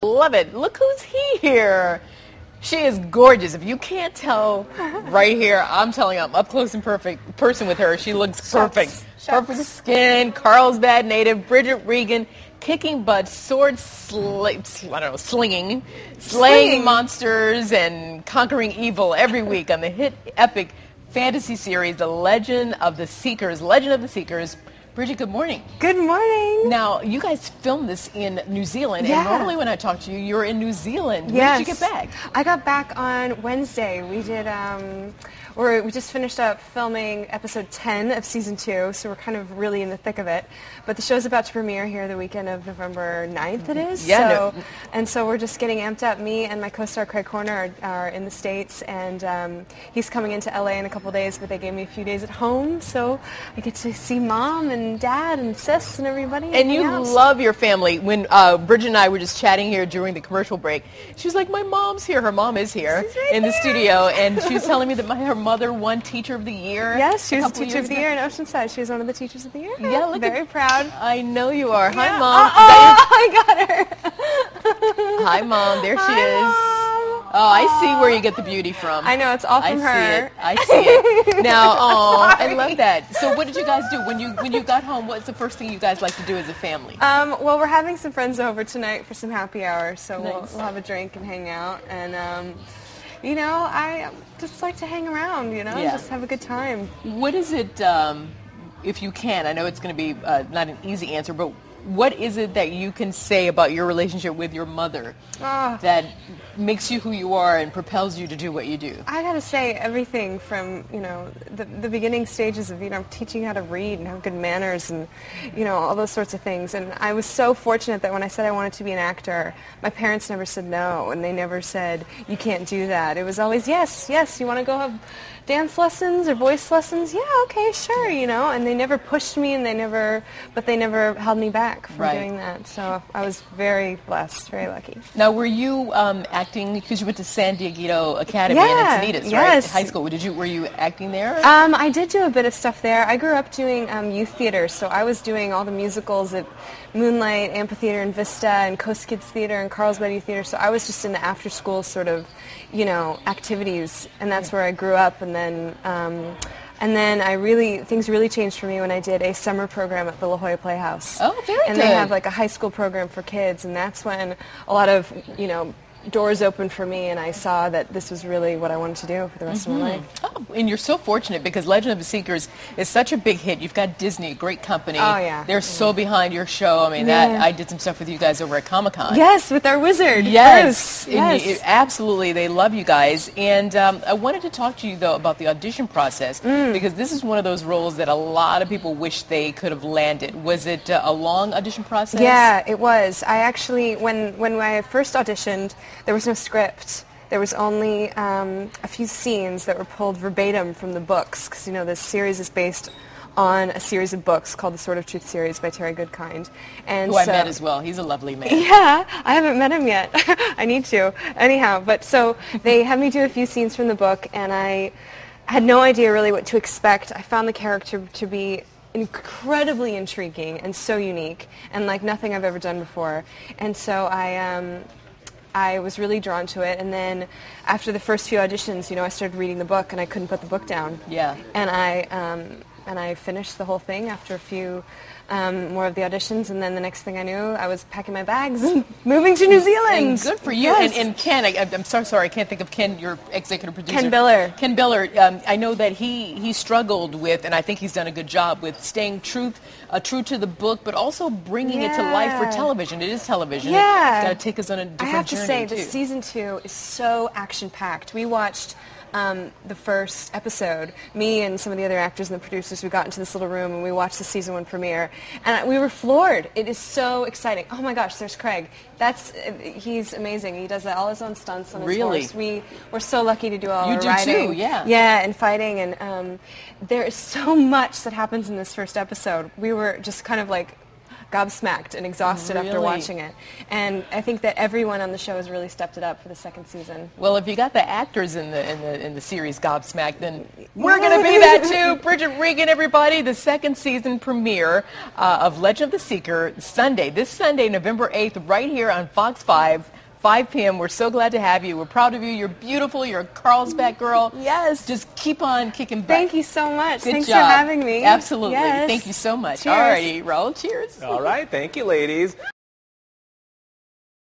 Love it. Look who's here. She is gorgeous. If you can't tell right here, I'm telling you, I'm up close and perfect person with her. She looks perfect. Perfect skin, Carlsbad native, Bridget Regan, kicking butt, slinging, slaying monsters and conquering evil every week on the hit epic fantasy series, The Legend of the Seekers. Legend of the Seekers. Bridget, good morning. Good morning. Now, you guys filmed this in New Zealand, Yeah. and normally when I talk to you, you're in New Zealand. Yes. When did you get back? I got back on Wednesday. We did, we just finished up filming episode 10 of season 2, so we're kind of really in the thick of it. But the show's about to premiere here the weekend of November 9th, it is. Yeah. And so we're just getting amped up. Me and my co-star Craig Horner are in the States, and he's coming into LA in a couple days, but they gave me a few days at home, so I get to see Mom and Dad and Sis and everybody. And you love your family. When Bridget and I were just chatting here during the commercial break, she was like, my mom's here. Her mom is here in the studio, and she was telling me that her mother won Teacher of the Year. Yes, she was Teacher of the Year in Oceanside. She was one of the Teachers of the Year. Yeah, look very proud. I know you are. Hi, Yeah. Mom. I got her. Hi, Mom. There she Hi, is. Mom. Oh, I see where you get the beauty from. I know, it's all from her. I see it. Now, I love that. So what did you guys do? When you got home, what's the first thing you guys like to do as a family? Well, we're having some friends over tonight for some happy hour, so Nice. we'll have a drink and hang out. And, I just like to hang around, and just have a good time. What is it, if you can, I know it's going to be not an easy answer, but what is it that you can say about your relationship with your mother that makes you who you are and propels you to do what you do? I gotta say, everything from, the beginning stages of, teaching how to read and have good manners and, all those sorts of things. And I was so fortunate that when I said I wanted to be an actor, my parents never said no, and they never said, you can't do that. It was always, yes, you want to go have dance lessons or voice lessons? Yeah, okay, sure, and they never pushed me, and they never held me back from doing that. So I was very blessed, very lucky. Now, were you acting, because you went to San Diego Academy in Encinitas, right? High school. Were you acting there? I did do a bit of stuff there. I grew up doing youth theater, so I was doing all the musicals at Moonlight Amphitheater and Vista and Coast Kids Theater and Carlsbad Youth Theater, so I was just in the after-school sort of, activities, and that's where I grew up. And then things really changed for me when I did a summer program at the La Jolla Playhouse. Oh, very good. And they have like a high school program for kids, and that's when a lot of, doors opened for me, and I saw that this was really what I wanted to do for the rest of my life. Oh, and you're so fortunate because Legend of the Seekers is such a big hit. You've got Disney, a great company. Oh, yeah. They're so behind your show. I mean, I did some stuff with you guys over at Comic-Con. Yes, with our wizard. Yes. Yes. Absolutely. They love you guys. And I wanted to talk to you, though, about the audition process because this is one of those roles that a lot of people wish they could have landed. Was it a long audition process? Yeah, it was. I actually, when I first auditioned, there was no script. There was only a few scenes that were pulled verbatim from the books, because this series is based on a series of books called the Sword of Truth series by Terry Goodkind. And who I met as well. He's a lovely man. Yeah, I haven't met him yet. I need to. Anyhow, but so they had me do a few scenes from the book, and I had no idea really what to expect. I found the character to be incredibly intriguing and so unique, and like nothing I've ever done before. And so I was really drawn to it, and then after the first few auditions, I started reading the book, and I couldn't put the book down. Yeah. And I finished the whole thing after a few more of the auditions, and then the next thing I knew, I was packing my bags and moving to New Zealand. And good for you. Yes. And Ken, I'm so sorry, I can't think of Ken, your executive producer. Ken Biller. Ken Biller, I know that he struggled with, and I think he's done a good job with staying true to the book, but also bringing it to life for television. It is television. Yeah. It's got to take us on a different journey, I have to say, too. the season 2 is so action-packed. We watched the first episode. Me and some of the other actors and the producers, we got into this little room and we watched the season 1 premiere, and we were floored. It is so exciting. Oh my gosh, there's Craig. He's amazing. He does all his own stunts on his horse. We're so lucky to do all our riding. You do too, yeah. Yeah, and fighting, and there is so much that happens in this first episode. We were just kind of like gobsmacked and exhausted after watching it. And I think that everyone on the show has really stepped it up for the second season. Well, if you got the actors in the series gobsmacked, then we're going to be that too. Bridget Regan, everybody, the second season premiere of Legend of the Seeker, this Sunday, November 8th, right here on Fox 5. 5 p.m. We're so glad to have you. We're proud of you. You're beautiful. You're a Carlsbad girl. Yes. Just keep on kicking butt. Thank you so much. Good Thanks job. for having me. Absolutely. Yes. Thank you so much. Cheers. All righty, Raul. Cheers. All right. Thank you, ladies.